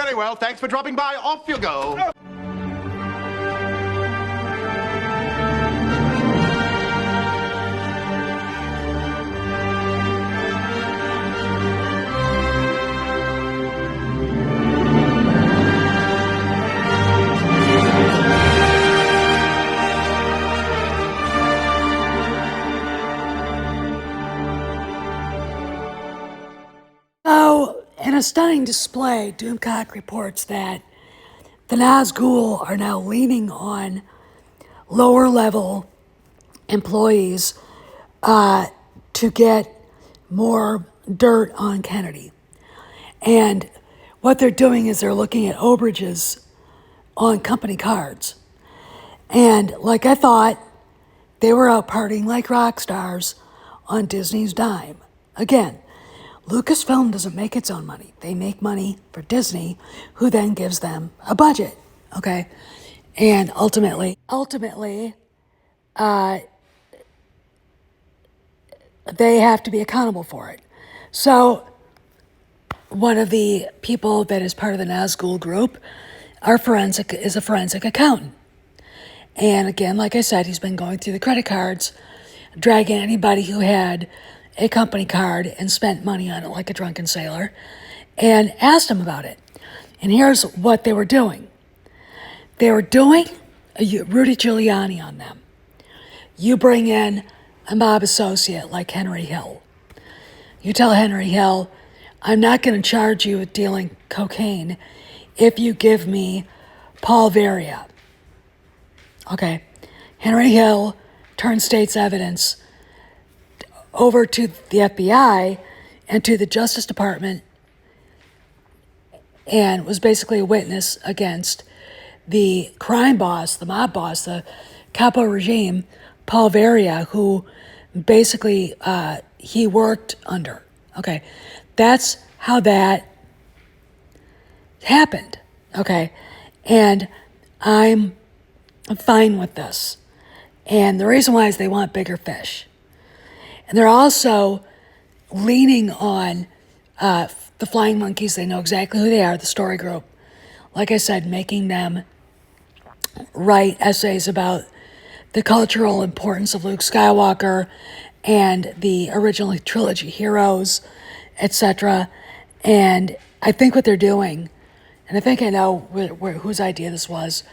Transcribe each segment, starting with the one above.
Very well, thanks for dropping by. Off you go. So, in a stunning display, Doomcock reports that the Nazgul are now leaning on lower-level employees to get more dirt on Kennedy. And what they're doing is they're looking at overages on company cards. And like I thought, they were out partying like rock stars on Disney's dime. Again, Lucasfilm doesn't make its own money. They make money for Disney, who then gives them a budget, okay? And ultimately, they have to be accountable for it. So one of the people that is part of the Nazgul group is a forensic accountant. And again, like I said, he's been going through the credit cards, dragging anybody who had a company card and spent money on it like a drunken sailor, and asked him about it. And here's what they were doing. They were doing a Rudy Giuliani on them. You bring in a mob associate like Henry Hill. You tell Henry Hill, I'm not going to charge you with dealing cocaine if you give me Paul Varia. Okay. Henry Hill turned state's evidence over to the FBI and to the Justice Department and was basically a witness against the crime boss, the mob boss, the capo regime, Paul Varia, who basically he worked under. Okay, that's how that happened. Okay, and I'm fine with this. And the reason why is they want bigger fish. And they're also leaning on the Flying Monkeys. They know exactly who they are, the story group. Like I said, making them write essays about the cultural importance of Luke Skywalker and the original trilogy heroes, etc. And I think what they're doing, and I think I know whose idea this was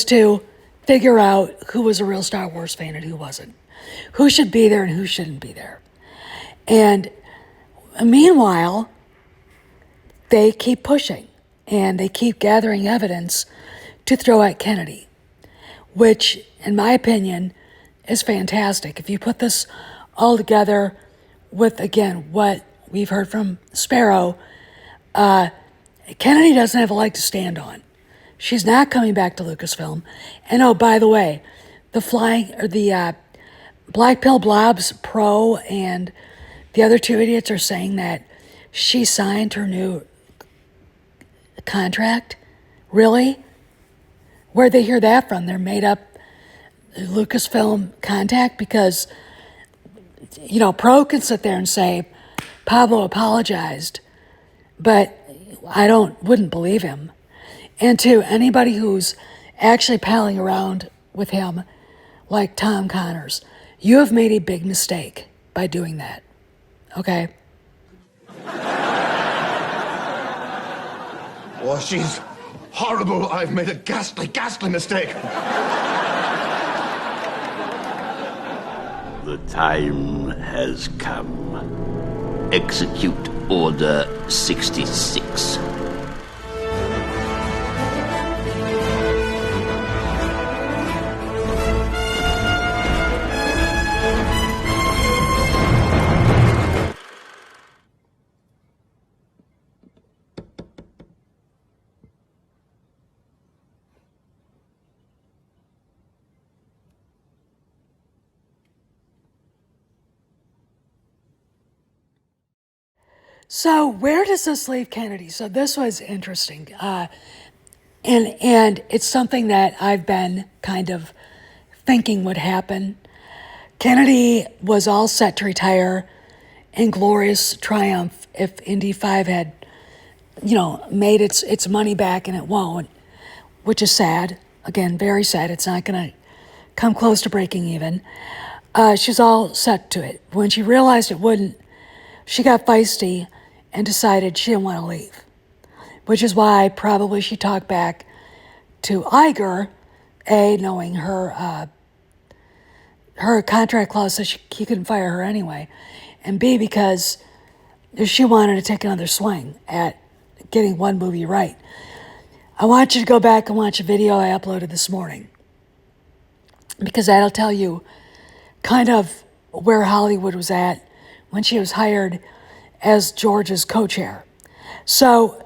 to figure out who was a real Star Wars fan and who wasn't. Who should be there and who shouldn't be there. And meanwhile, they keep pushing and they keep gathering evidence to throw at Kennedy, which, in my opinion, is fantastic. If you put this all together with, again, what we've heard from Sparrow, Kennedy doesn't have a leg to stand on. She's not coming back to Lucasfilm. And oh, by the way, the Black Pill Blobs Pro and the other two idiots are saying that she signed her new contract. Really? Where'd they hear that from? They're made up Lucasfilm contact because, Pro can sit there and say, Pablo apologized, but I wouldn't believe him. And to anybody who's actually palling around with him, like Tom Connors, you have made a big mistake by doing that, okay? Oh, she's horrible. I've made a ghastly, ghastly mistake. The time has come. Execute Order 66. So where does this leave Kennedy? So this was interesting. And it's something that I've been kind of thinking would happen. Kennedy was all set to retire in glorious triumph if Indy 5 had made its money back, and it won't, which is sad. Again, very sad. It's not going to come close to breaking even. She's all set to it. When she realized it wouldn't, she got feisty and decided she didn't want to leave, which is why probably she talked back to Iger, A, knowing her contract clause says he couldn't fire her anyway, and B, because she wanted to take another swing at getting one movie right. I want you to go back and watch a video I uploaded this morning, because that'll tell you kind of where Hollywood was at when she was hired as George's co-chair. So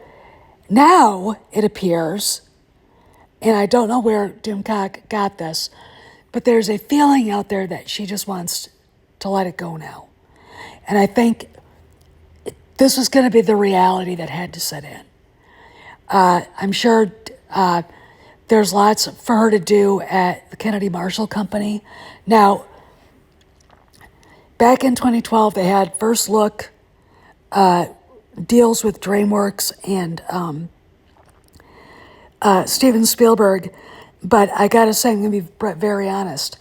now it appears, and I don't know where Doomcock got this, but there's a feeling out there that she just wants to let it go now. And I think this was going to be the reality that had to set in. I'm sure there's lots for her to do at the Kennedy Marshall Company. Now, back in 2012, they had first look deals with DreamWorks and Steven Spielberg, but I gotta say, I'm gonna be very honest.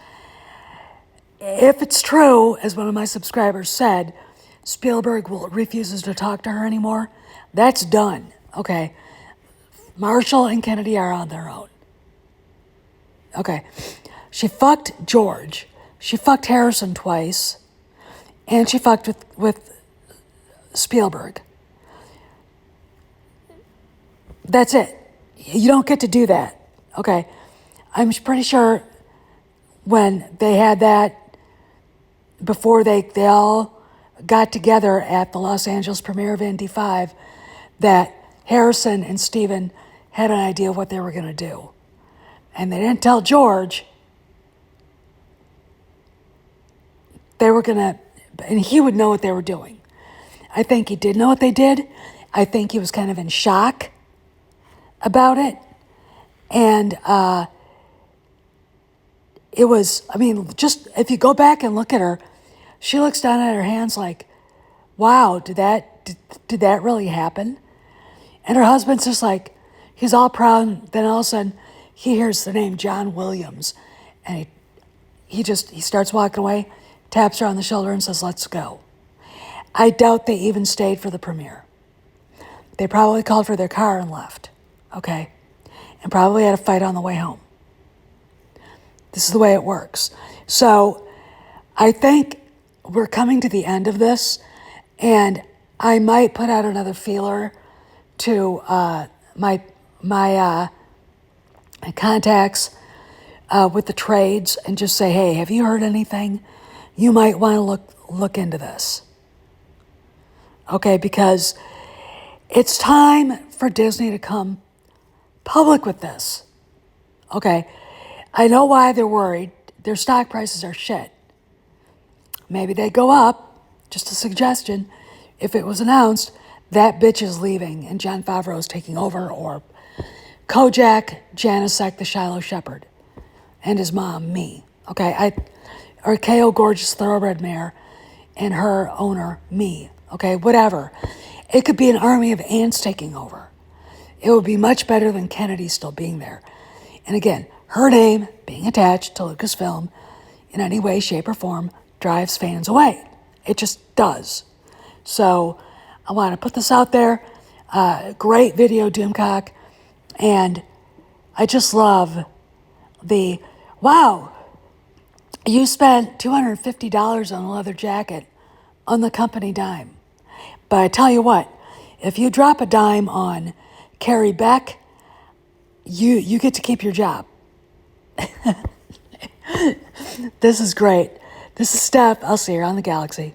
If it's true, as one of my subscribers said, Spielberg refuses to talk to her anymore, that's done, okay? Marshall and Kennedy are on their own. Okay, she fucked George, she fucked Harrison twice, and she fucked with Spielberg. That's it. You don't get to do that, okay? I'm pretty sure when they had that, before they all got together at the Los Angeles premiere of Indy 5, that Harrison and Steven had an idea of what they were going to do. And they didn't tell George. They were going to, and he would know what they were doing. I think he did know what they did. I think he was kind of in shock about it. And it was, just if you go back and look at her, she looks down at her hands like, wow, did that really happen? And her husband's just like, he's all proud, and then all of a sudden he hears the name John Williams, and he starts walking away, taps her on the shoulder and says, let's go. I doubt they even stayed for the premiere. They probably called for their car and left, okay? And probably had a fight on the way home. This is the way it works. So I think we're coming to the end of this, and I might put out another feeler to my contacts with the trades and just say, hey, have you heard anything? You might want to look into this. Okay, because it's time for Disney to come public with this. Okay, I know why they're worried. Their stock prices are shit. Maybe they go up, just a suggestion. If it was announced, that bitch is leaving and Jon Favreau is taking over, or Kojak, Janicek, the Shiloh Shepherd, and his mom, me. Okay, or KO Gorgeous Thoroughbred Mare and her owner, me. Okay, whatever. It could be an army of ants taking over. It would be much better than Kennedy still being there. And again, her name being attached to Lucasfilm in any way, shape, or form drives fans away. It just does. So I want to put this out there. Great video, Doomcock. And I just love wow, you spent $250 on a leather jacket on the company dime. But I tell you what, if you drop a dime on Carrie Beck, you get to keep your job. This is great. This is Steph. I'll see you on the Galaxy.